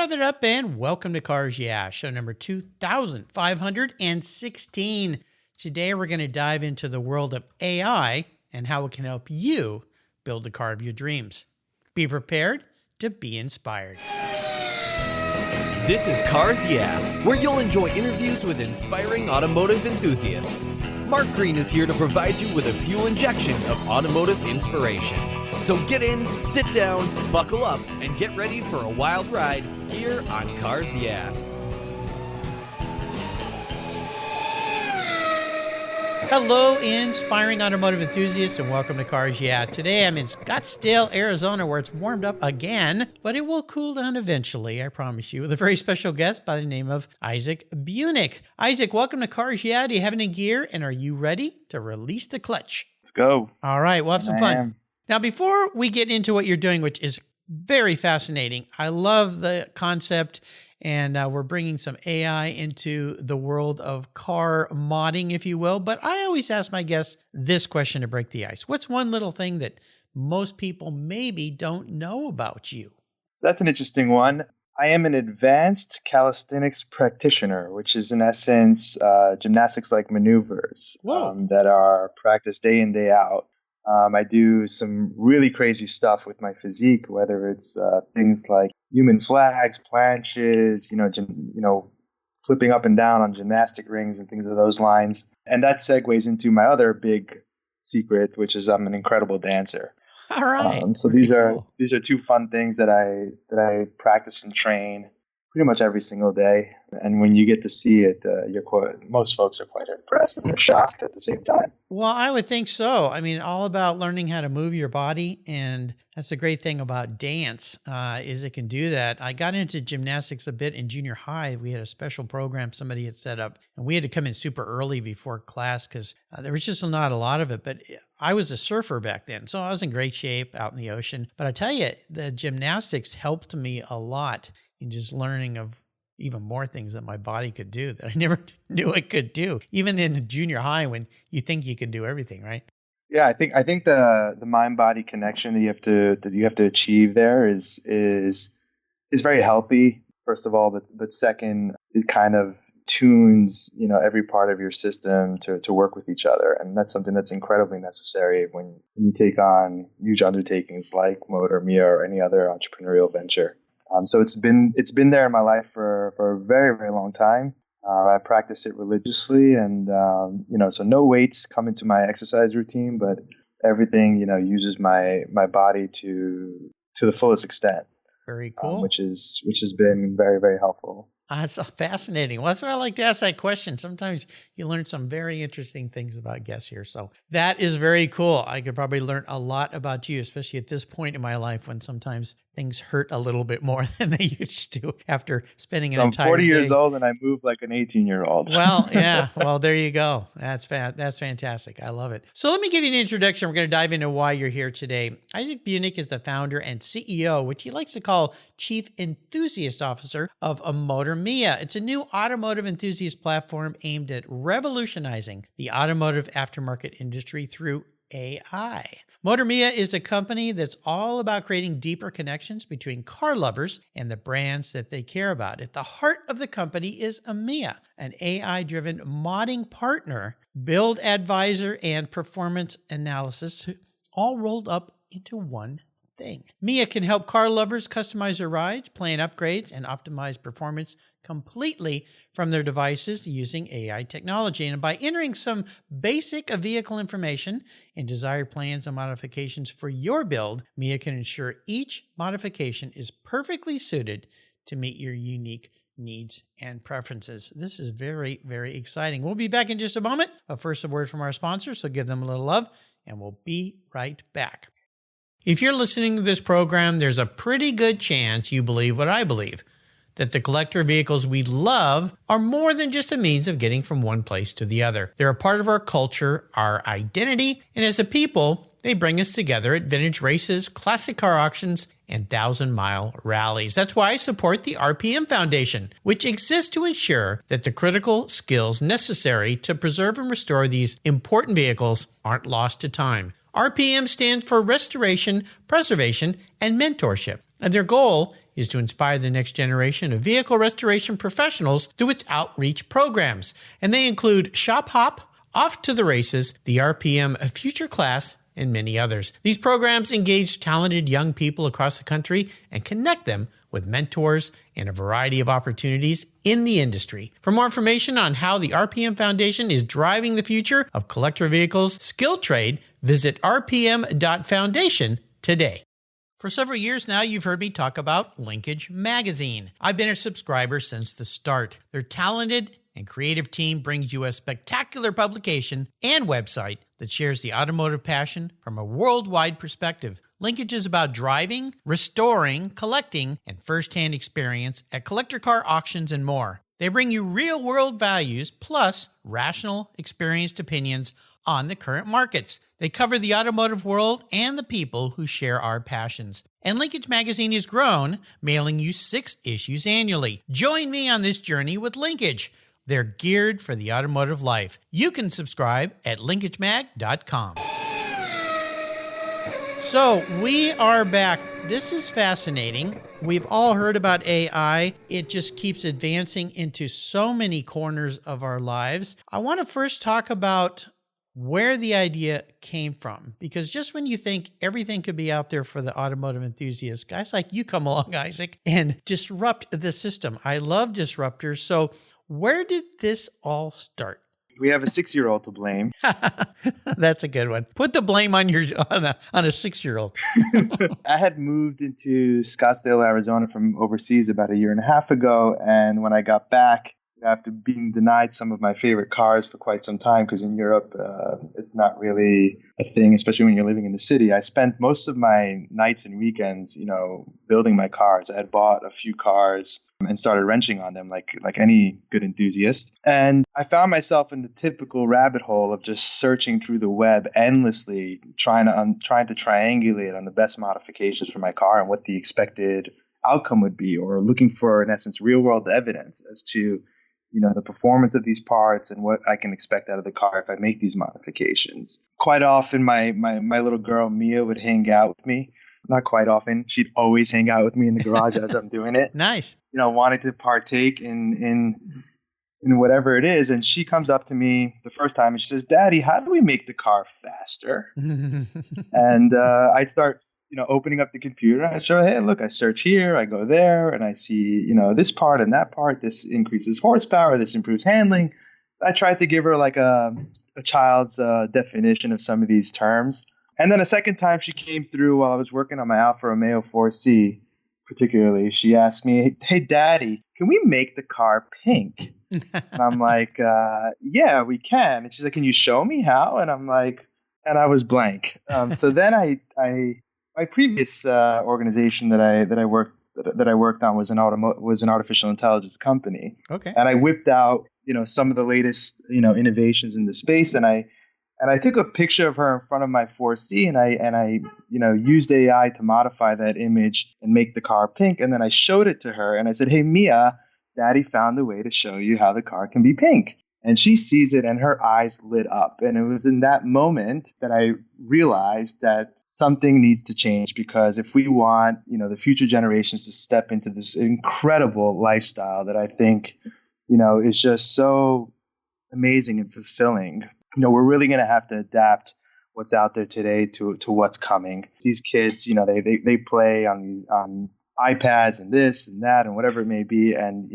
Rev it up and welcome to Cars Yeah, show number 2516. Today we're going to dive into the world of AI and how it can help you build the car of your dreams. Be prepared to be inspired. This is Cars Yeah, where you'll enjoy interviews with inspiring automotive enthusiasts. Mark Green is here to provide you with a fuel injection of automotive inspiration. So get in, sit down, buckle up, and get ready for a wild ride here on Cars Yeah. Hello, inspiring automotive enthusiasts, and welcome to Cars Yeah. Today I'm in Scottsdale, Arizona, where it's warmed up again, but it will cool down eventually, I promise you, with a very special guest by the name of Isaac Bunick. Isaac, welcome to Cars Yeah. Do you have any gear, and are you ready to release the clutch? Let's go. All right, we'll have some fun. Now, before we get into what you're doing, which is very fascinating, I love the concept, and we're bringing some AI into the world of car modding, if you will. But I always ask my guests this question to break the ice. What's one little thing that most people maybe don't know about you? So that's an interesting one. I am an advanced calisthenics practitioner, which is in essence gymnastics-like maneuvers that are practiced day in, day out. I do some really crazy stuff with my physique, whether it's things like human flags, planches, flipping up and down on gymnastic rings and things of those lines. And that segues into my other big secret, which is I'm an incredible dancer. All right. So these are two fun things that I practice and train pretty much every single day. And when you get to see it, most folks are quite impressed and they're shocked at the same time. Well, I would think so. I mean, all about learning how to move your body. And that's the great thing about dance is it can do that. I got into gymnastics a bit in junior high. We had a special program somebody had set up, and we had to come in super early before class because there was just not a lot of it. But I was a surfer back then, so I was in great shape out in the ocean. But I tell you, the gymnastics helped me a lot in just learning of even more things that my body could do that I never knew it could do, even in junior high when you think you can do everything, right? Yeah, I think the mind-body connection that you have to achieve there is very healthy, first of all, but second, it kind of tunes every part of your system to work with each other, and that's something that's incredibly necessary when you take on huge undertakings like MOTORMIA or any other entrepreneurial venture. So it's been there in my life for a very, very long time. I practice it religiously, and so no weights come into my exercise routine, but everything uses my body to the fullest extent. Very cool. Which has been very, very helpful. That's fascinating. Well, that's why I like to ask that question. Sometimes you learn some very interesting things about guests here. So that is very cool. I could probably learn a lot about you, especially at this point in my life when sometimes things hurt a little bit more than they used to after spending an entire day. I'm 40 years old and I move like an 18-year-old. Well, yeah. Well, there you go. That's fantastic. I love it. So let me give you an introduction. We're going to dive into why you're here today. Isaac Bunick is the founder and CEO, which he likes to call Chief Enthusiast Officer of MOTORMIA. It's a new automotive enthusiast platform aimed at revolutionizing the automotive aftermarket industry through AI. MOTORMIA is a company that's all about creating deeper connections between car lovers and the brands that they care about. At the heart of the company is AMIA, an AI-driven modding partner, build advisor, and performance analysis, all rolled up into one thing. MIA can help car lovers customize their rides, plan upgrades, and optimize performance completely from their devices using AI technology. And by entering some basic vehicle information and desired plans and modifications for your build, MIA can ensure each modification is perfectly suited to meet your unique needs and preferences. This is very, very exciting. We'll be back in just a moment, but first a word from our sponsor, so give them a little love, and we'll be right back. If you're listening to this program, there's a pretty good chance you believe what I believe, that the collector vehicles we love are more than just a means of getting from one place to the other. They're a part of our culture, our identity, and as a people, they bring us together at vintage races, classic car auctions, and 1,000-mile rallies. That's why I support the RPM Foundation, which exists to ensure that the critical skills necessary to preserve and restore these important vehicles aren't lost to time. RPM stands for Restoration, Preservation, and Mentorship, and their goal is to inspire the next generation of vehicle restoration professionals through its outreach programs. And they include Shop Hop, Off to the Races, the RPM Future Class, and many others. These programs engage talented young people across the country and connect them with mentors and a variety of opportunities in the industry. For more information on how the RPM Foundation is driving the future of collector vehicles skilled trade, visit rpm.foundation today. For several years now, you've heard me talk about Linkage Magazine. I've been a subscriber since the start. Their talented and creative team brings you a spectacular publication and website that shares the automotive passion from a worldwide perspective. Linkage is about driving, restoring, collecting, and first-hand experience at collector car auctions and more. They bring you real-world values plus rational, experienced opinions on the current markets. They cover the automotive world and the people who share our passions. And Linkage Magazine has grown, mailing you 6 issues annually. Join me on this journey with Linkage. They're geared for the automotive life. You can subscribe at linkagemag.com. So we are back. This is fascinating. We've all heard about AI. It just keeps advancing into so many corners of our lives. I want to first talk about where the idea came from, because just when you think everything could be out there for the automotive enthusiast, guys like you come along, Isaac, and disrupt the system. I love disruptors. So where did this all start? We have a 6-year-old to blame. That's a good one. Put the blame on a 6-year-old. I had moved into Scottsdale, Arizona from overseas about a year and a half ago. And when I got back, after being denied some of my favorite cars for quite some time, because in Europe, it's not really a thing, especially when you're living in the city. I spent most of my nights and weekends, building my cars. I had bought a few cars and started wrenching on them like any good enthusiast. And I found myself in the typical rabbit hole of just searching through the web endlessly, trying to triangulate on the best modifications for my car and what the expected outcome would be, or looking for, in essence, real world evidence as to the performance of these parts and what I can expect out of the car if I make these modifications. Quite often, my little girl, Mia, would hang out with me. Not quite often. She'd always hang out with me in the garage as I'm doing it. Nice. Wanting to partake in whatever it is. And she comes up to me the first time and she says, "Daddy, how do we make the car faster?" And I'd start, opening up the computer. I'd show her, "Hey, look, I search here, I go there, and I see, this part and that part. This increases horsepower. This improves handling." I tried to give her like a child's definition of some of these terms. And then a second time she came through while I was working on my Alfa Romeo 4C, particularly. She asked me, "Hey, Daddy, can we make the car pink?" And I'm like, "Yeah, we can." And she's like, "Can you show me how?" And I'm like, and I was blank. So then my previous organization that I worked on was an artificial intelligence company. Okay. And I whipped out some of the latest innovations in the space, and I took a picture of her in front of my 4C, and I used AI to modify that image and make the car pink. And then I showed it to her and I said, "Hey, Mia, Daddy found a way to show you how the car can be pink." And she sees it and her eyes lit up. And it was in that moment that I realized that something needs to change, because if we want, the future generations to step into this incredible lifestyle that I think, is just so amazing and fulfilling, we're really going to have to adapt what's out there today to what's coming. These kids, they play on iPads and this and that and whatever it may be, and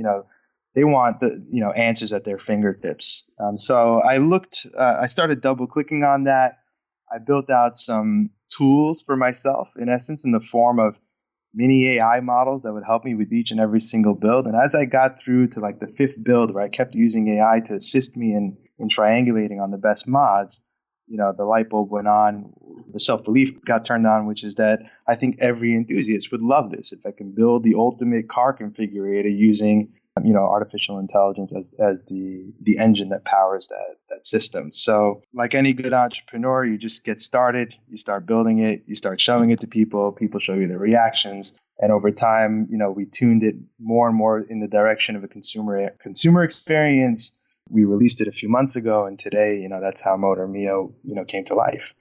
they want the answers at their fingertips. So I started double clicking on that. I built out some tools for myself, in essence, in the form of mini AI models that would help me with each and every single build. And as I got through to like the 5th build, where I kept using AI to assist me in triangulating on the best mods, the light bulb went on, the self-belief got turned on, which is that I think every enthusiast would love this. If I can build the ultimate car configurator using, artificial intelligence as the engine that powers that system. So like any good entrepreneur, you just get started, you start building it, you start showing it to people show you their reactions. And over time, we tuned it more and more in the direction of a consumer experience. We released it a few months ago, and today, that's how MOTORMIA, came to life.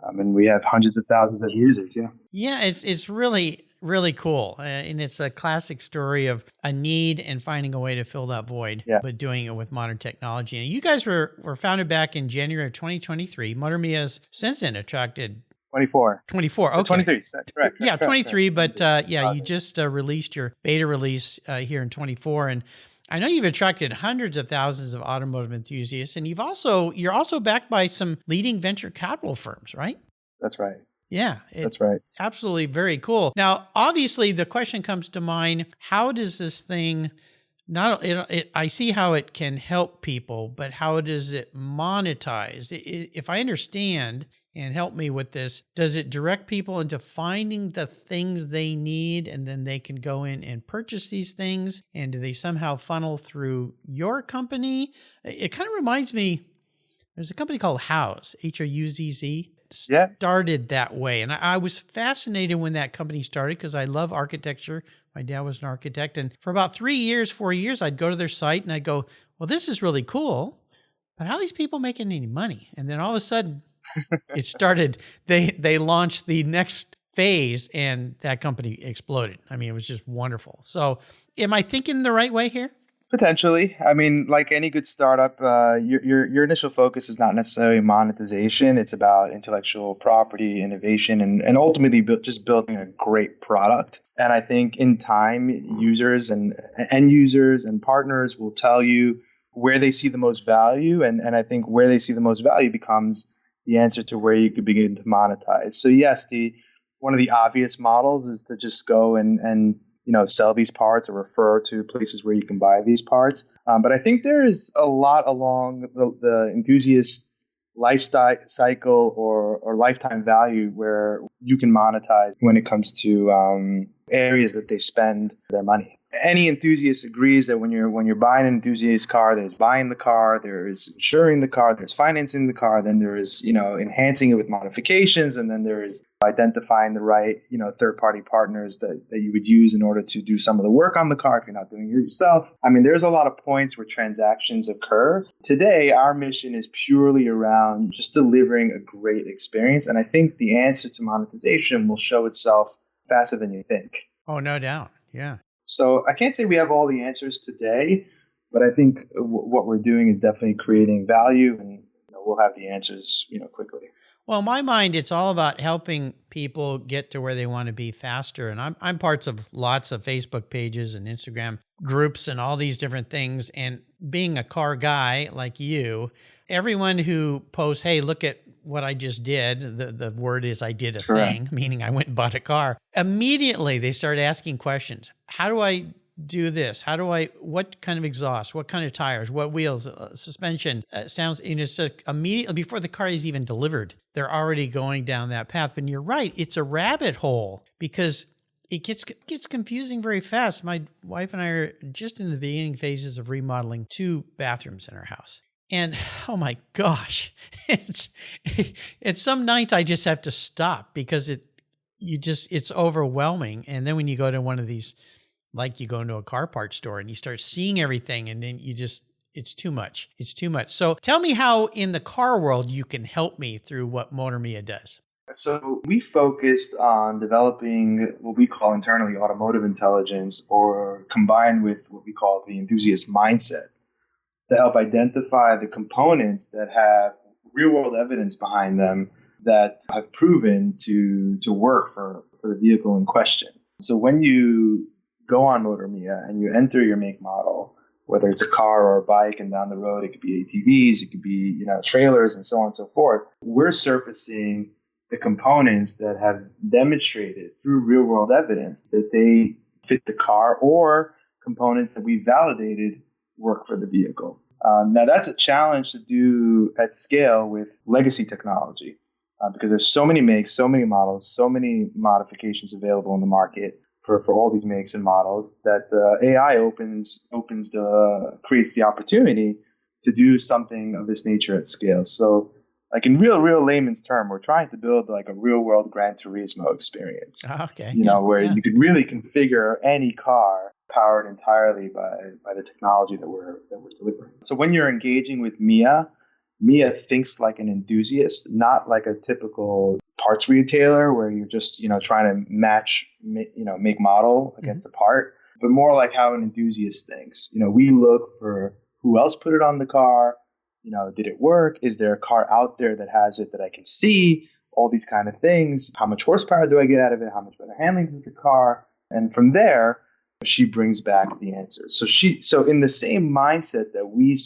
And we have hundreds of thousands of users. Yeah. Yeah, it's really really cool. And it's a classic story of a need and finding a way to fill that void, Yeah. but doing it with modern technology. And you guys were founded back in January of 2023. MOTORMIA has since then attracted 24. 24. Okay. 23. Correct. Yeah, 23. Correct. But you just released your beta release here in 24. And I know you've attracted hundreds of thousands of automotive enthusiasts, and you're also backed by some leading venture capital firms, right? That's right. Yeah, That's right. Absolutely very cool. Now, obviously, the question comes to mind: how does this thing? I see how it can help people, but how does it monetize? If I understand, and help me with this, does it direct people into finding the things they need and then they can go in and purchase these things? And do they somehow funnel through your company? It kind of reminds me, there's a company called Houzz, Houzz. Yeah. Started that way. And I was fascinated when that company started because I love architecture. My dad was an architect. And for about 4 years, I'd go to their site and I'd go, well, this is really cool, but how are these people making any money? And then all of a sudden, it started, they launched the next phase and that company exploded. I mean, it was just wonderful. So am I thinking the right way here? Potentially. I mean, like any good startup, your initial focus is not necessarily monetization. It's about intellectual property, innovation, and ultimately just building a great product. And I think in time, users and end users and partners will tell you where they see the most value. And I think where they see the most value becomes the answer to where you could begin to monetize. So yes, one of the obvious models is to just go and sell these parts or refer to places where you can buy these parts. But I think there is a lot along the enthusiast lifestyle cycle or lifetime value where you can monetize when it comes to areas that they spend their money. Any enthusiast agrees that when you're buying an enthusiast car, there's buying the car, there is insuring the car, there's financing the car, then there is enhancing it with modifications, and then there is identifying the right third-party partners that you would use in order to do some of the work on the car if you're not doing it yourself. I mean, there's a lot of points where transactions occur. Today, our mission is purely around just delivering a great experience, and I think the answer to monetization will show itself faster than you think. Oh, no doubt. Yeah. So I can't say we have all the answers today, but I think what we're doing is definitely creating value, and we'll have the answers quickly. Well, in my mind, it's all about helping people get to where they want to be faster. And I'm parts of lots of Facebook pages and Instagram groups and all these different things. And being a car guy like you, everyone who posts, hey, look at what I just did, the word is I did a thing, meaning I went and bought a car. Immediately, they start asking questions. How do I do this? What kind of exhaust? What kind of tires? What wheels? Suspension? Sounds, it's immediately before the car is even delivered, they're already going down that path. But you're right, it's a rabbit hole because it gets confusing very fast. My wife and I are just in the beginning phases of remodeling 2 bathrooms in our house. And oh my gosh, it's some nights I just have to stop because it's overwhelming. And then when you go to one of these, like you go into a car parts store and you start seeing everything and then it's too much. It's too much. So tell me how in the car world you can help me through what MOTORMIA does. So we focused on developing what we call internally automotive intelligence, or combined with what we call the enthusiast mindset, to help identify the components that have real-world evidence behind them that have proven to work for the vehicle in question. So when you go on MOTORMIA and you enter your make model, whether it's a car or a bike, and down the road it could be ATVs, it could be trailers, and so on and so forth, we're surfacing the components that have demonstrated through real-world evidence that they fit the car, or components that we validated work for the vehicle. Now, that's a challenge to do at scale with legacy technology because there's so many makes, so many models, so many modifications available in the market for all these makes and models that AI creates the opportunity to do something of this nature at scale. So, like in real layman's term, we're trying to build like a real world Gran Turismo experience. Okay. Where you could really configure any car powered entirely by the technology that we're delivering. So when you're engaging with Mia thinks like an enthusiast, not like a typical parts retailer where you're just, trying to match, make model against a part, but more like how an enthusiast thinks. We look for who else put it on the car. Did it work? Is there a car out there that has it that I can see? All these kind of things. How much horsepower do I get out of it? How much better handling does the car? And from there, she brings back the answers. So in the same mindset that we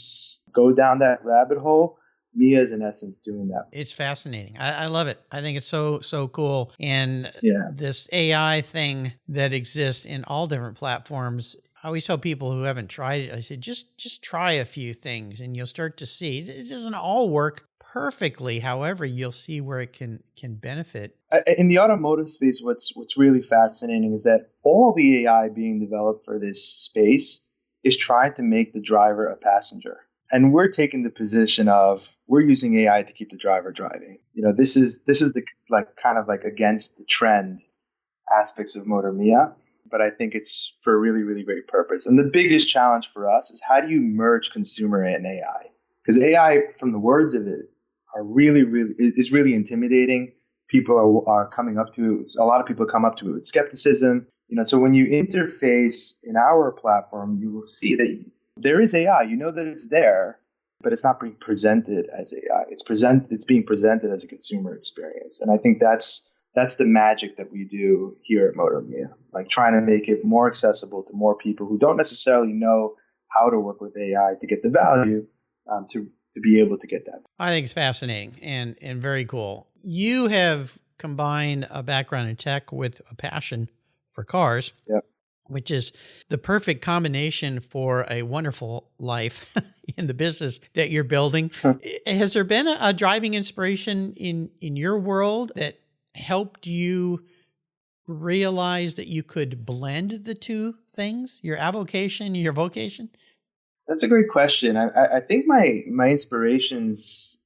go down that rabbit hole, Mia is in essence doing that. It's fascinating. I love it. I think it's so cool. And Yeah. this AI thing that exists in all different platforms, I always tell people who haven't tried it, I say, just try a few things and you'll start to see it doesn't all work perfectly. However, you'll see where it can benefit. In the automotive space, what's really fascinating is that all the AI being developed for this space is trying to make the driver a passenger. And we're taking the position of we're using AI to keep the driver driving. This is the kind of against the trend aspects of MOTORMIA, but I think it's for a really, really great purpose. And the biggest challenge for us is how do you merge consumer and AI? Because AI, from the words of it, is really intimidating. People are coming up to it. A lot of people come up to it with skepticism. So when you interface in our platform, you will see that there is AI. You know that it's there, but it's not being presented as AI. It's being presented as a consumer experience. And I think that's the magic that we do here at MOTORMIA, trying to make it more accessible to more people who don't necessarily know how to work with AI to get the value, to be able to get that. I think it's fascinating and very cool. You have combined a background in tech with a passion for cars. Yep. Which is the perfect combination for a wonderful life in the business that you're building. Has there been a driving inspiration in your world that helped you realize that you could blend the two things, your avocation, your vocation? That's a great question. I think my inspirations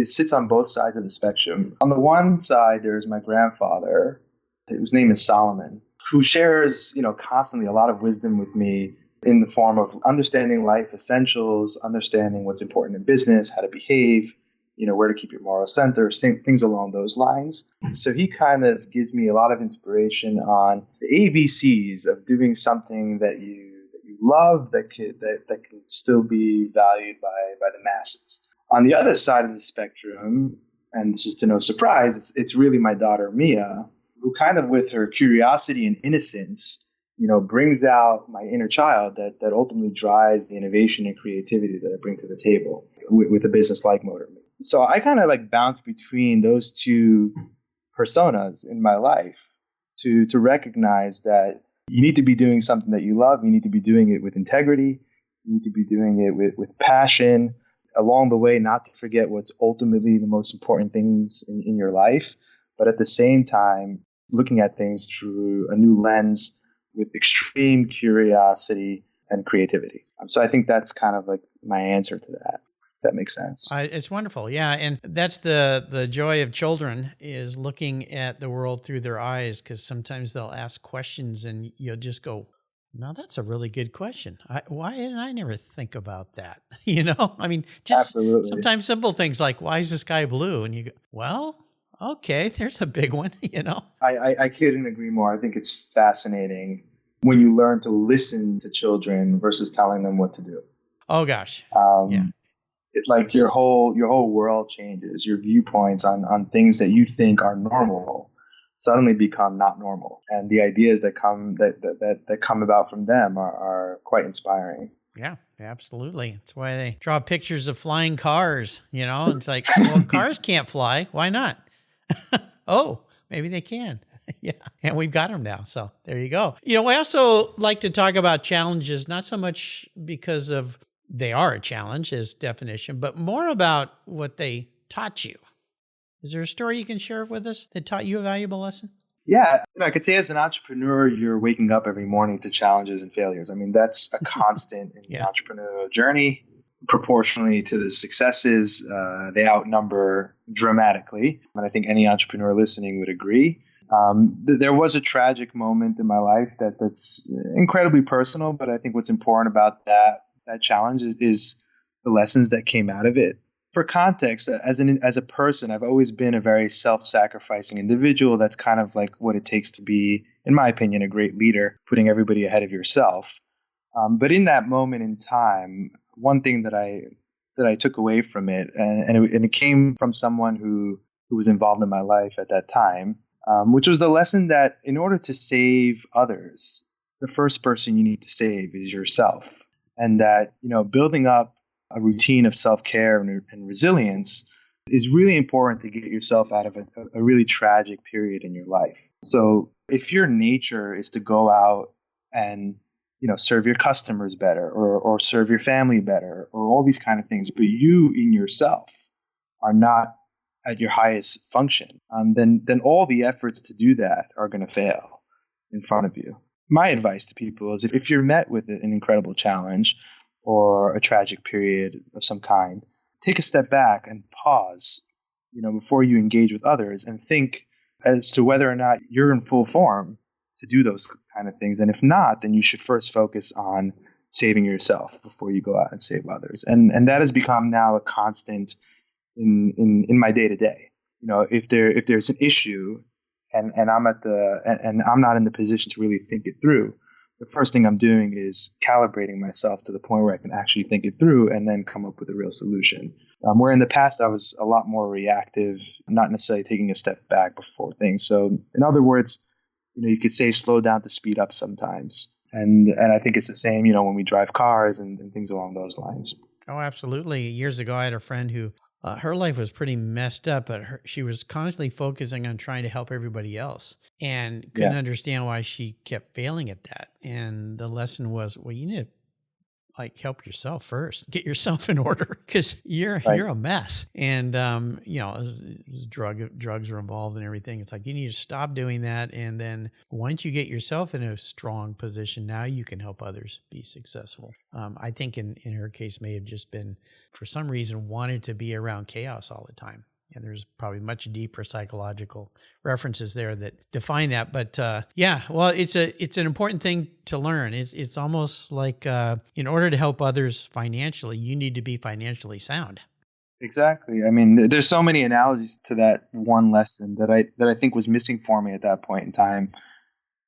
sits on both sides of the spectrum. On the one side, there's my grandfather, whose name is Solomon, who shares, constantly a lot of wisdom with me in the form of understanding life essentials, understanding what's important in business, how to behave, where to keep your moral center, things along those lines. So he kind of gives me a lot of inspiration on the ABCs of doing something that you love that can still be valued by the masses. On the other side of the spectrum, and this is to no surprise, it's really my daughter Mia, who kind of with her curiosity and innocence, brings out my inner child that ultimately drives the innovation and creativity that I bring to the table with a business like MOTORMIA. So I kind of bounce between those two personas in my life to recognize that you need to be doing something that you love. You need to be doing it with integrity. You need to be doing it with passion. Along the way, not to forget what's ultimately the most important things in your life, but at the same time, looking at things through a new lens with extreme curiosity and creativity. So I think that's kind of my answer to that. If that makes sense. It's wonderful. Yeah. And that's the joy of children is looking at the world through their eyes, because sometimes they'll ask questions and you'll just go, no, that's a really good question. Why didn't I never think about that? I mean, just Absolutely. Sometimes simple things like, why is the sky blue? And you go, well, okay, there's a big one, I couldn't agree more. I think it's fascinating when you learn to listen to children versus telling them what to do. Oh, gosh. Yeah. It's your whole world changes. Your viewpoints on things that you think are normal suddenly become not normal. And the ideas that come about from them are quite inspiring. Yeah, absolutely. That's why they draw pictures of flying cars, It's like, well, cars can't fly. Why not? Oh, maybe they can. Yeah. And we've got them now. So there you go. We also like to talk about challenges, not so much because of they are a challenge as definition, but more about what they taught you. Is there a story you can share with us that taught you a valuable lesson? Yeah. I could say as an entrepreneur, you're waking up every morning to challenges and failures. I mean, that's a constant in the entrepreneurial journey. Proportionally to the successes, they outnumber dramatically. And I think any entrepreneur listening would agree. There was a tragic moment in my life that's incredibly personal, but I think what's important about that challenge is the lessons that came out of it. for context, as a person, I've always been a very self-sacrificing individual. That's kind of like what it takes to be, in my opinion, a great leader, putting everybody ahead of yourself. But in that moment in time, one thing that I took away from it, and it came from someone who was involved in my life at that time, which was the lesson that in order to save others, the first person you need to save is yourself, and that building up a routine of self-care and resilience is really important to get yourself out of a really tragic period in your life. So if your nature is to go out and serve your customers better, or serve your family better, or all these kind of things, but you in yourself are not at your highest function, then all the efforts to do that are going to fail in front of you. My advice to people is if you're met with an incredible challenge or a tragic period of some kind, take a step back and pause, before you engage with others, and think as to whether or not you're in full form to do those kind of things. And if not, then you should first focus on saving yourself before you go out and save others. And that has become now a constant in my day to day. If there's an issue and I'm not in the position to really think it through, the first thing I'm doing is calibrating myself to the point where I can actually think it through and then come up with a real solution. Where in the past I was a lot more reactive, not necessarily taking a step back before things. So in other words, you could say slow down to speed up sometimes. And I think it's the same, when we drive cars and things along those lines. Oh, absolutely. Years ago, I had a friend who her life was pretty messed up, but she was constantly focusing on trying to help everybody else and couldn't understand why she kept failing at that. And the lesson was, well, you need to help yourself first, get yourself in order, because you're a mess. And drugs are involved and everything. It's like you need to stop doing that. And then once you get yourself in a strong position, now you can help others be successful. I think in her case may have just been, for some reason, wanted to be around chaos all the time. And there's probably much deeper psychological references there that define that. But it's an important thing to learn. It's almost like in order to help others financially, you need to be financially sound. Exactly. I mean, there's so many analogies to that one lesson that I think was missing for me at that point in time.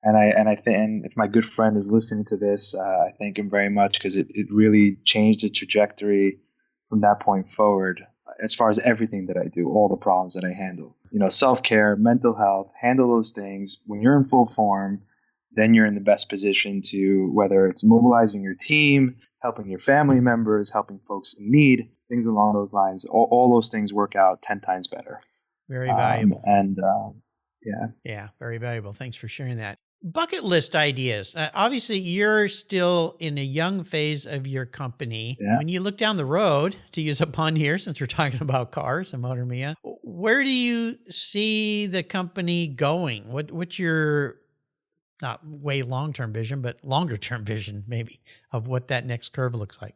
And if my good friend is listening to this, I thank him very much, because it really changed the trajectory from that point forward. As far as everything that I do, all the problems that I handle, self-care, mental health, handle those things. When you're in full form, then you're in the best position to, whether it's mobilizing your team, helping your family members, helping folks in need, things along those lines. All those things work out 10 times better. Very valuable. Yeah, very valuable. Thanks for sharing that. Bucket list ideas. Obviously, you're still in a young phase of your company. Yeah. When you look down the road, to use a pun here, since we're talking about cars and MOTORMIA, where do you see the company going? What's your, not way long-term vision, but longer-term vision, maybe, of what that next curve looks like?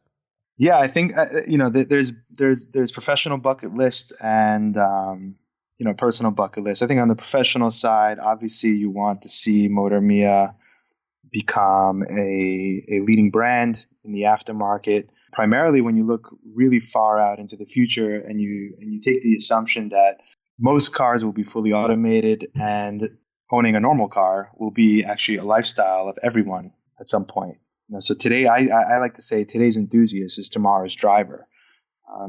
Yeah, I think there's professional bucket list and personal bucket list. I think on the professional side, obviously you want to see MOTORMIA become a leading brand in the aftermarket. Primarily when you look really far out into the future and you take the assumption that most cars will be fully automated and owning a normal car will be actually a lifestyle of everyone at some point. So today, I like to say today's enthusiast is tomorrow's driver.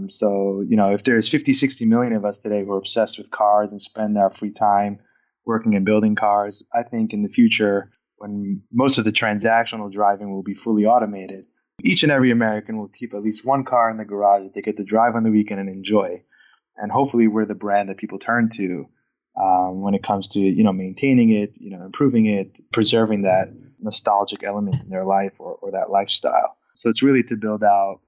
So if there's 50, 60 million of us today who are obsessed with cars and spend our free time working and building cars, I think in the future, when most of the transactional driving will be fully automated, each and every American will keep at least one car in the garage that they get to drive on the weekend and enjoy. And hopefully we're the brand that people turn to when it comes to, maintaining it, improving it, preserving that nostalgic element in their life or that lifestyle. So it's really to build out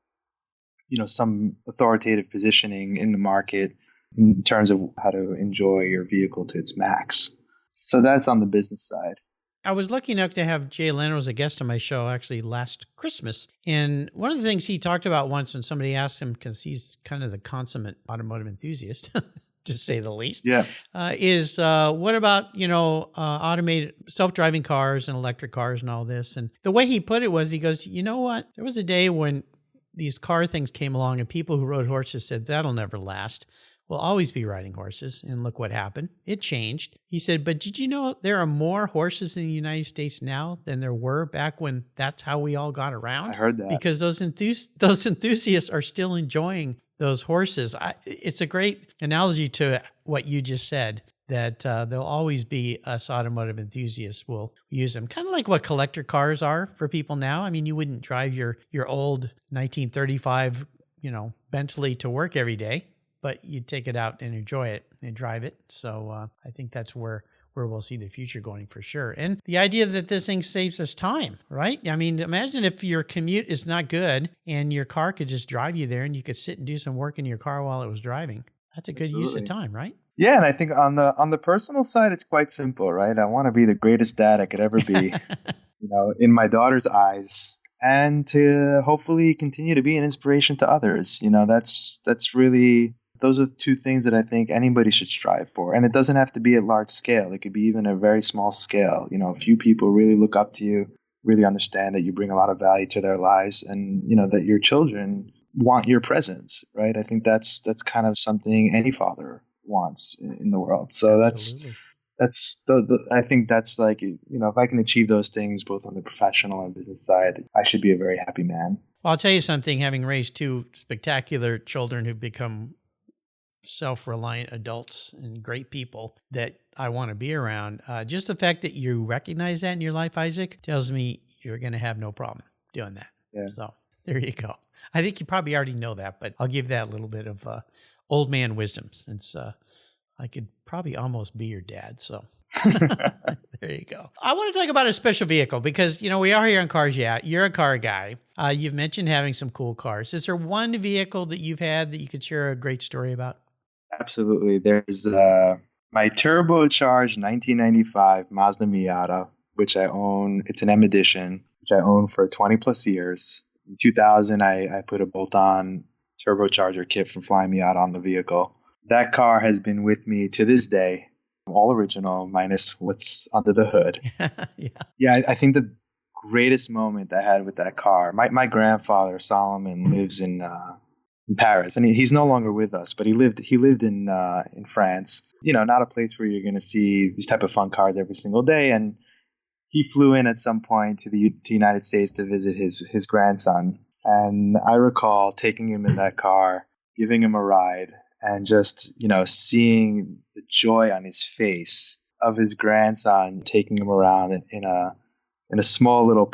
some authoritative positioning in the market in terms of how to enjoy your vehicle to its max. So that's on the business side. I was lucky enough to have Jay Leno as a guest on my show actually last Christmas. And one of the things he talked about once when somebody asked him, because he's kind of the consummate automotive enthusiast, to say the least, is what about, automated self-driving cars and electric cars and all this? And the way he put it was, he goes, you know what? There was a day when these car things came along and people who rode horses said, that'll never last. We'll always be riding horses. And look what happened. It changed. He said, but did you know there are more horses in the United States now than there were back when that's how we all got around? I heard that. Because those enthusiasts are still enjoying those horses. It's a great analogy to what you just said, that there'll always be us automotive enthusiasts will use them. Kind of like what collector cars are for people now. I mean, you wouldn't drive your old 1935, Bentley to work every day, but you'd take it out and enjoy it and drive it. So I think that's where we'll see the future going for sure. And the idea that this thing saves us time, right? I mean, imagine if your commute is not good and your car could just drive you there and you could sit and do some work in your car while it was driving. That's a good use of time, right? Yeah, and I think on the personal side, it's quite simple, right? I want to be the greatest dad I could ever be, in my daughter's eyes, and to hopefully continue to be an inspiration to others. That's really, those are two things that I think anybody should strive for. And it doesn't have to be at large scale. It could be even a very small scale. A few people really look up to you, really understand that you bring a lot of value to their lives, and that your children want your presence, right? I think that's kind of something any father wants in the world. So that's I think that's like, if I can achieve those things both on the professional and business side, I should be a very happy man. Well, I'll tell you something, having raised two spectacular children who've become self-reliant adults and great people that I want to be around, just the fact that you recognize that in your life, Isaac, tells me you're going to have no problem doing that. Yeah. So there you go. I think you probably already know that, but I'll give that a little bit of old man wisdom, since I could probably almost be your dad. So there you go. I want to talk about a special vehicle because, we are here on Cars Yeah. You're a car guy. You've mentioned having some cool cars. Is there one vehicle that you've had that you could share a great story about? Absolutely. There's my turbocharged 1995 Mazda Miata, which I own. It's an M edition, which I own for 20 plus years. In 2000, I put a bolt-on turbocharger kit from Flying Miata on the vehicle. That car has been with me to this day, all original, minus what's under the hood. Yeah, I think the greatest moment I had with that car, my grandfather, Solomon, lives in Paris, and he's no longer with us, but he lived in France. Not a place where you're going to see these type of fun cars every single day. And he flew in at some point to the United States to visit his grandson. And I recall taking him in that car, giving him a ride, and just, seeing the joy on his face of his grandson, taking him around in a small little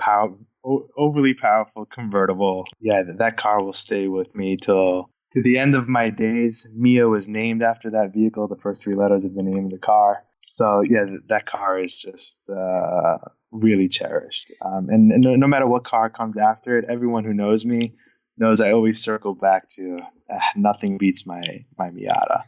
overly powerful convertible. Yeah, that car will stay with me to the end of my days. Mia was named after that vehicle, the first three letters of the name of the car. So yeah, that car is just really cherished. And no matter what car comes after it, everyone who knows me knows I always circle back to nothing beats my Miata.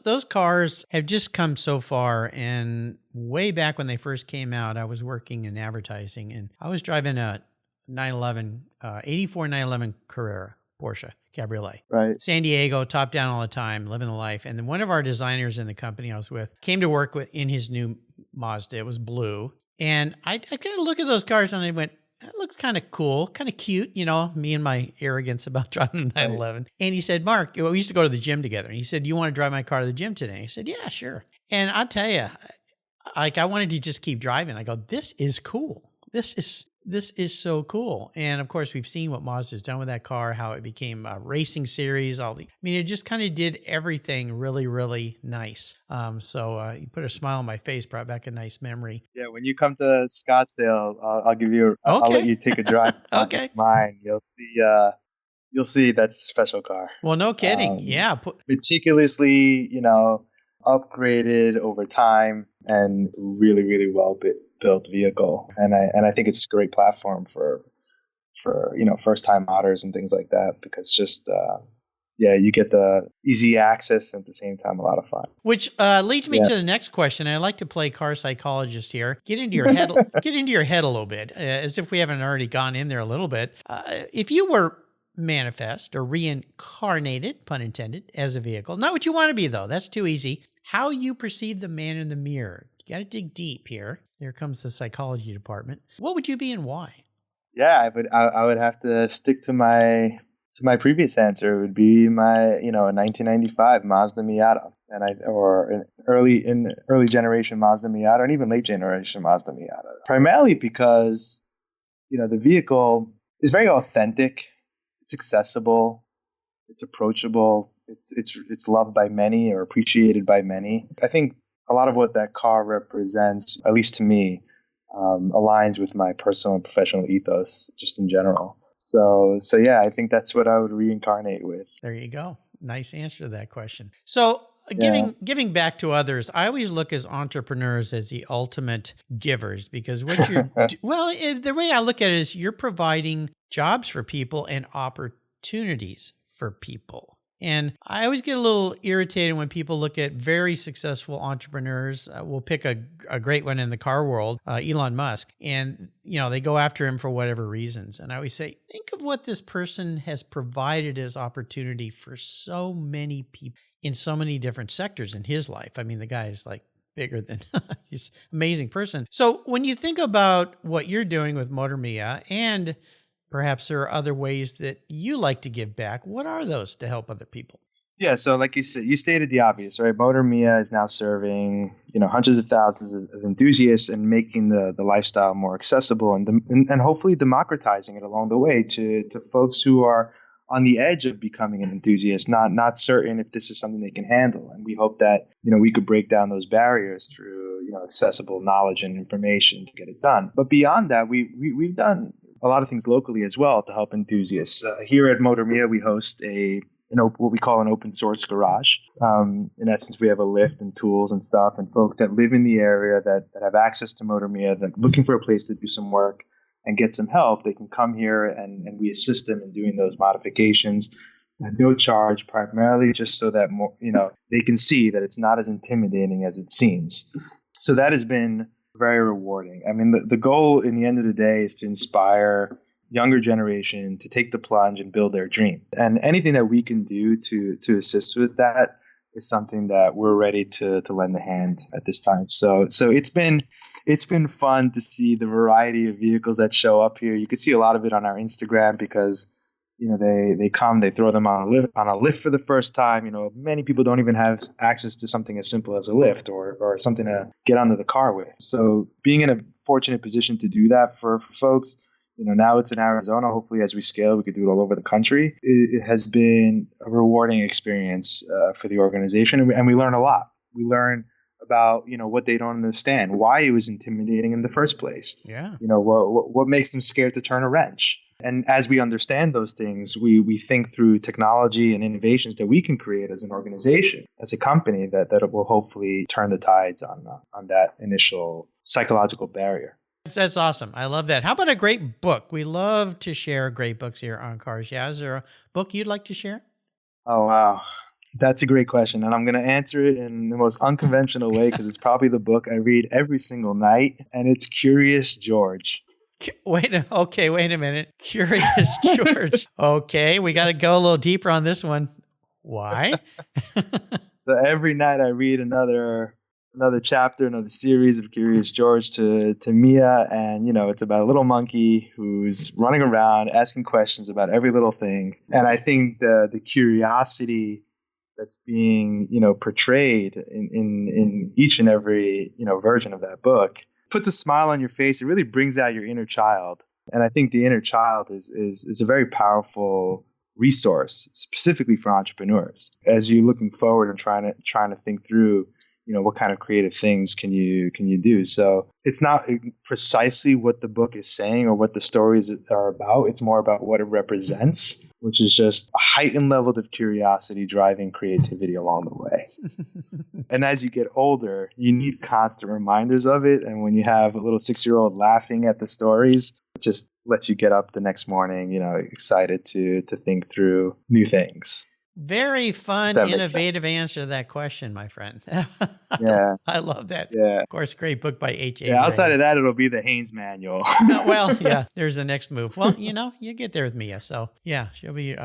Those cars have just come so far, and way back when they first came out, I was working in advertising, and I was driving a 84 911 Carrera Porsche Cabriolet. Right. San Diego, top down all the time, living the life. And then one of our designers in the company I was with came to work in his new Mazda. It was blue. And I kind of look at those cars and I went, that looks kind of cool, kind of cute, me and my arrogance about driving a 911. Right. And he said, Mark, we used to go to the gym together. And he said, you want to drive my car to the gym today? I said, yeah, sure. And I'll tell you, I wanted to just keep driving. I go, this is cool. This is so cool. And of course, we've seen what Mazda's done with that car, how it became a racing series, it just kind of did everything really, really nice. So you put a smile on my face, brought back a nice memory. Yeah, when you come to Scottsdale, I'll give you, I'll let you take a drive. Okay. Mine. You'll see that's a special car. Well, no kidding. Yeah. Meticulously, upgraded over time and really, really well built vehicle. And I think it's a great platform for first time modders and things like that, because just you get the easy access and at the same time a lot of fun. Which leads me to the next question. I'd like to play car psychologist here. Get into your head a little bit, as if we haven't already gone in there a little bit. If you were manifest or reincarnated, pun intended, as a vehicle, not what you want to be though, that's too easy. How you perceive the man in the mirror. You got to dig deep here. Here comes the psychology department. What would you be and why? Yeah, I would have to stick to my previous answer. It would be my, a 1995 Mazda Miata, and or an early generation Mazda Miata, and even late generation Mazda Miata. Primarily because, the vehicle is very authentic. It's accessible. It's approachable. It's loved by many or appreciated by many. I think a lot of what that car represents, at least to me, aligns with my personal and professional ethos, just in general. So yeah, I think that's what I would reincarnate with. There you go. Nice answer to that question. So Yeah. giving back to others, I always look as entrepreneurs as the ultimate givers, because what you're the way I look at it is you're providing jobs for people and opportunities for people. And I always get a little irritated when people look at very successful entrepreneurs. We'll pick a great one in the car world, Elon Musk, and they go after him for whatever reasons. And I always say, think of what this person has provided as opportunity for so many people in so many different sectors in his life. I mean, the guy is like bigger than he's an amazing person. So when you think about what you're doing with MOTORMIA, and perhaps there are other ways that you like to give back, what are those to help other people? Yeah, so like you said, you stated the obvious, right? MotorMia is now serving, hundreds of thousands of enthusiasts and making the lifestyle more accessible and hopefully democratizing it along the way to folks who are on the edge of becoming an enthusiast, not certain if this is something they can handle. And we hope that, we could break down those barriers through, accessible knowledge and information to get it done. But beyond that, we've done a lot of things locally as well to help enthusiasts. Here at MotorMia, we host what we call an open source garage. In essence, we have a lift and tools and stuff, and folks that live in the area that have access to MotorMia, that looking for a place to do some work and get some help, they can come here and we assist them in doing those modifications at no charge, primarily just so that they can see that it's not as intimidating as it seems. So that has been very rewarding. I mean, the goal in the end of the day is to inspire younger generation to take the plunge and build their dream. And anything that we can do to assist with that is something that we're ready to lend a hand at this time. So it's been fun to see the variety of vehicles that show up here. You can see a lot of it on our Instagram because they come, they throw them on a lift for the first time. Many people don't even have access to something as simple as a lift or something to get under the car with. So being in a fortunate position to do that for folks, now it's in Arizona. Hopefully, as we scale, we could do it all over the country. It has been a rewarding experience for the organization, and we learn a lot. We learn about what they don't understand, why it was intimidating in the first place. Yeah. What makes them scared to turn a wrench. And as we understand those things, we think through technology and innovations that we can create as an organization, as a company, that will hopefully turn the tides on that initial psychological barrier. That's awesome. I love that. How about a great book? We love to share great books here on Cars. Yeah. Is there a book you'd like to share? Oh, wow. That's a great question. And I'm going to answer it in the most unconventional way because it's probably the book I read every single night. And it's Curious George. Wait a minute. Curious George. Okay. We got to go a little deeper on this one. Why? So every night I read another chapter, another series of Curious George to Mia, and it's about a little monkey who's running around asking questions about every little thing. And I think the curiosity that's being portrayed in each and every version of that book puts a smile on your face. It really brings out your inner child, and I think the inner child is a very powerful resource, specifically for entrepreneurs as you're looking forward and trying to think through what kind of creative things can you do. So it's not precisely what the book is saying or what the stories are about. It's more about what it represents, which is just a heightened level of curiosity driving creativity along the way. And as you get older, you need constant reminders of it. And when you have a little 6-year-old laughing at the stories, it just lets you get up the next morning, excited to think through new things. Very fun, innovative answer to that question, my friend. Yeah. I love that. Yeah. Of course, great book by H.A. Yeah, outside Ray. of that, it'll be the Haynes Manual. Well, yeah, there's the next move. Well, you get there with Mia. So, yeah, she'll be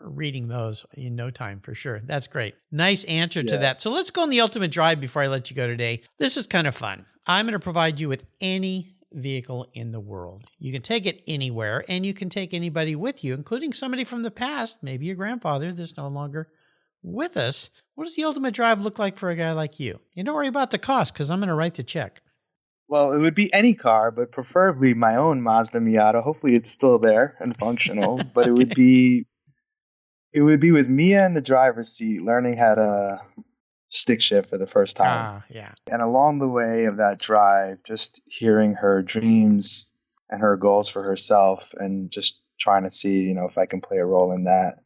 reading those in no time for sure. That's great. Nice answer to that. So let's go on the ultimate drive before I let you go today. This is kind of fun. I'm going to provide you with any vehicle in the world. You can take it anywhere, and you can take anybody with you, including somebody from the past, maybe your grandfather that's no longer with us. What does the ultimate drive look like for a guy like you? And don't worry about the cost, because I'm going to write the check. Well, it would be any car, but preferably my own Mazda Miata. Hopefully it's still there and functional, but it would Okay. be with Mia in the driver's seat, learning how to stick shift for the first time. Ah, yeah. And along the way of that drive, just hearing her dreams and her goals for herself and just trying to see, if I can play a role in that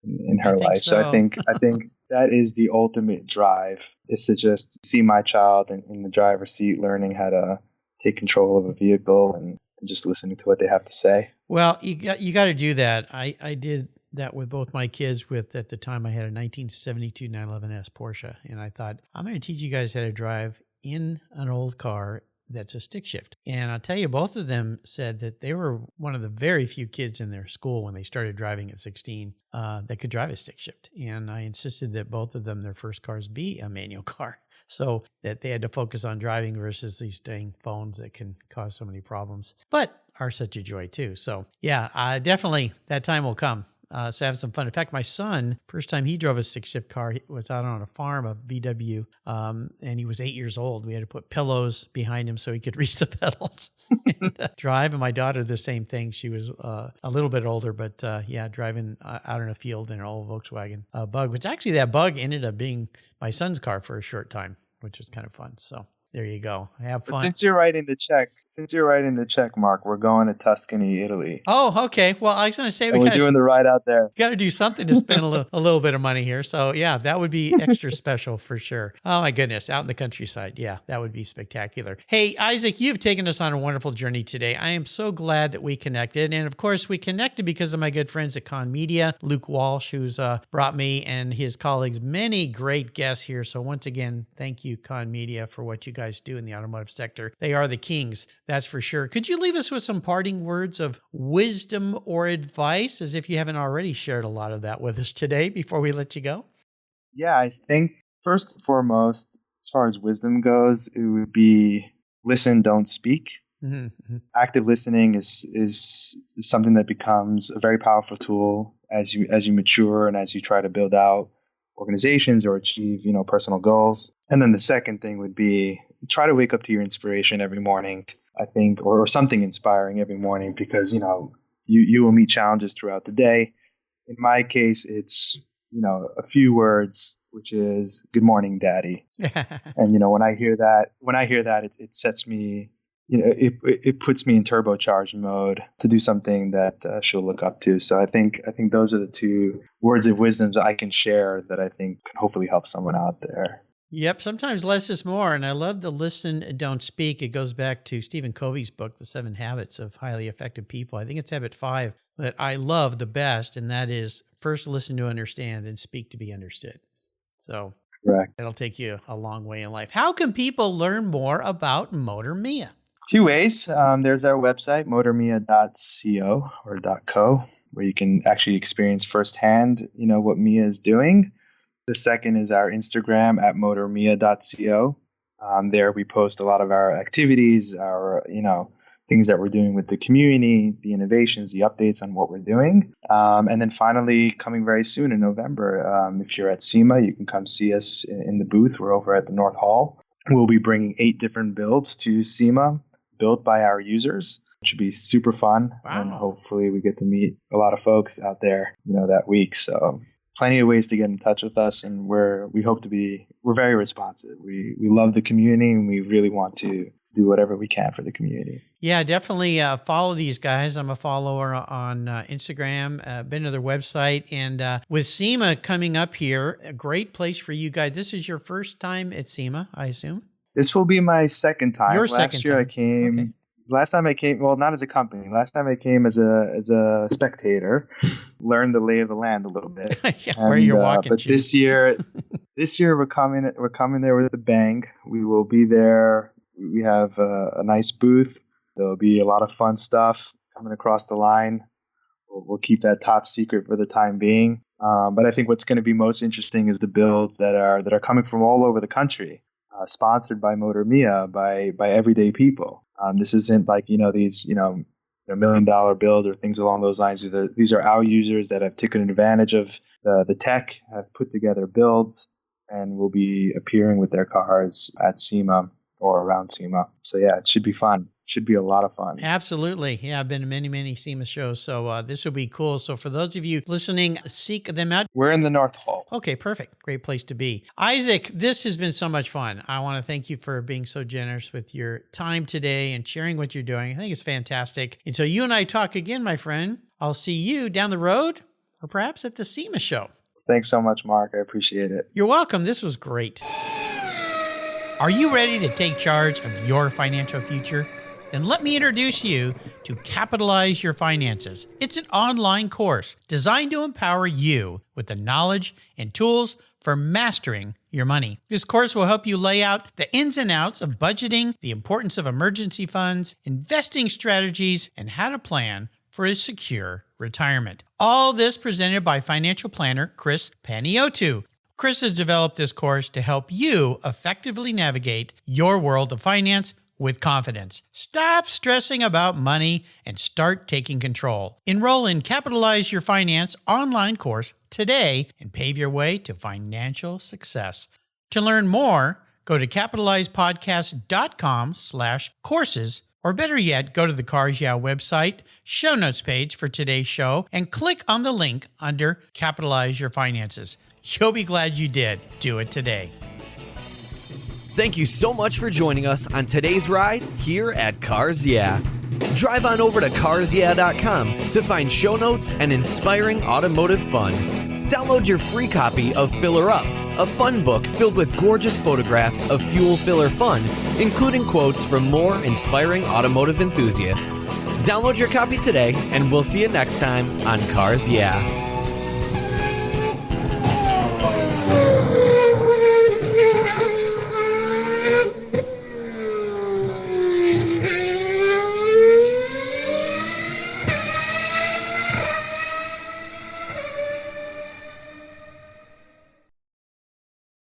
in I her think life. So I so. think that is the ultimate drive, is to just see my child in the driver's seat, learning how to take control of a vehicle and just listening to what they have to say. Well, you got to do that. I did that with both my kids. With at the time I had a 1972 911S Porsche, and I thought I'm going to teach you guys how to drive in an old car that's a stick shift. And I'll tell you, both of them said that they were one of the very few kids in their school when they started driving at 16 that could drive a stick shift. And I insisted that both of them, their first cars be a manual car, so that they had to focus on driving versus these dang phones that can cause so many problems, but are such a joy too. So yeah, definitely that time will come. So have some fun. In fact, my son, first time he drove a stick shift car, he was out on a farm, a VW, and he was 8 years old. We had to put pillows behind him so he could reach the pedals and drive. And my daughter, the same thing. She was a little bit older, but driving out in a field in an old Volkswagen Bug, which actually that Bug ended up being my son's car for a short time, which was kind of fun. So there you go. Have But fun. since you're writing the check, Mark, we're going to Tuscany, Italy. Oh, okay. Well, I was going to say And we're doing the ride out there. got to do something to spend a little bit of money here. So yeah, that would be extra special for sure. Oh my goodness, out in the countryside. Yeah, that would be spectacular. Hey, Isaac, you've taken us on a wonderful journey today. I am so glad that we connected. And of course, we connected because of my good friends at Con Media, Luke Walsh, who's brought me and his colleagues many great guests here. So once again, thank you, Con Media, for what you guys do in the automotive sector. They are the kings, that's for sure. Could you leave us with some parting words of wisdom or advice, as if you haven't already shared a lot of that with us today before we let you go? Yeah, I think first and foremost, as far as wisdom goes, it would be listen, don't speak. Mm-hmm. Active listening is something that becomes a very powerful tool as you mature and as you try to build out organizations or achieve personal goals. And then the second thing would be try to wake up to your inspiration every morning, I think, or something inspiring every morning, because you will meet challenges throughout the day. In my case, it's a few words, which is "Good morning, Daddy." And when I hear that, it sets me, it puts me in turbocharged mode to do something that she'll look up to. So I think those are the two words of wisdom that I can share that I think can hopefully help someone out there. Yep, sometimes less is more. And I love the listen, don't speak. It goes back to Stephen Covey's book, The 7 Habits of Highly Effective People. I think it's habit 5 that I love the best, and that is first listen to understand, then speak to be understood. So Correct. that'll take you a long way in life. How can people learn more about MOTORMIA? Two ways. There's our website, motormia.co or .co, where you can actually experience firsthand, what Mia is doing. The second is our Instagram at motormia.co. There we post a lot of our activities, our, things that we're doing with the community, the innovations, the updates on what we're doing. And then finally, coming very soon in November, if you're at SEMA, you can come see us in the booth. We're over at the North Hall. We'll be bringing 8 different builds to SEMA, built by our users. It should be super fun. Wow. And hopefully we get to meet a lot of folks out there, that week. So plenty of ways to get in touch with us, and we're very responsive. We love the community, and we really want to do whatever we can for the community. Yeah, definitely follow these guys. I'm a follower on Instagram, been to their website, and with SEMA coming up here, a great place for you guys. This is your first time at SEMA, I assume? This will be my second time. Second time. I came. Okay. Last time I came, well, not as a company. Last time I came as a spectator, learned the lay of the land a little bit. Yeah, where you're walking. But this year we're coming there with a bang. We will be there. We have a nice booth. There'll be a lot of fun stuff coming across the line. We'll keep that top secret for the time being. But I think what's going to be most interesting is the builds that are coming from all over the country. Sponsored by MOTORMIA, by everyday people. This isn't like, these, $1 million builds or things along those lines. These are our users that have taken advantage of the tech, have put together builds, and will be appearing with their cars at SEMA or around SEMA. So yeah, it should be fun. Should be a lot of fun. Absolutely. Yeah, I've been to many SEMA shows, so this will be cool. So for those of you listening, seek them out. We're in the North Pole. Okay, perfect. Great place to be. Isaac, this has been so much fun. I want to thank you for being so generous with your time today and sharing what you're doing. I think it's fantastic. Until you and I talk again, my friend, I'll see you down the road or perhaps at the SEMA show. Thanks so much, Mark. I appreciate it. You're welcome. This was great. Are you ready to take charge of your financial future? Then let me introduce you to Capitalize Your Finances. It's an online course designed to empower you with the knowledge and tools for mastering your money. This course will help you lay out the ins and outs of budgeting, the importance of emergency funds, investing strategies, and how to plan for a secure retirement. All this presented by financial planner Chris Paniotu. Chris has developed this course to help you effectively navigate your world of finance with confidence. Stop stressing about money and start taking control. Enroll in Capitalize Your Finance online course today and pave your way to financial success. To learn more, go to capitalizepodcast.com/courses, or better yet, go to the Cars Yeah website, show notes page for today's show, and click on the link under Capitalize Your Finances. You'll be glad you did. Do it today. Thank you so much for joining us on today's ride here at Cars Yeah. Drive on over to carsyeah.com to find show notes and inspiring automotive fun. Download your free copy of Filler Up, a fun book filled with gorgeous photographs of fuel filler fun, including quotes from more inspiring automotive enthusiasts. Download your copy today, and we'll see you next time on Cars Yeah.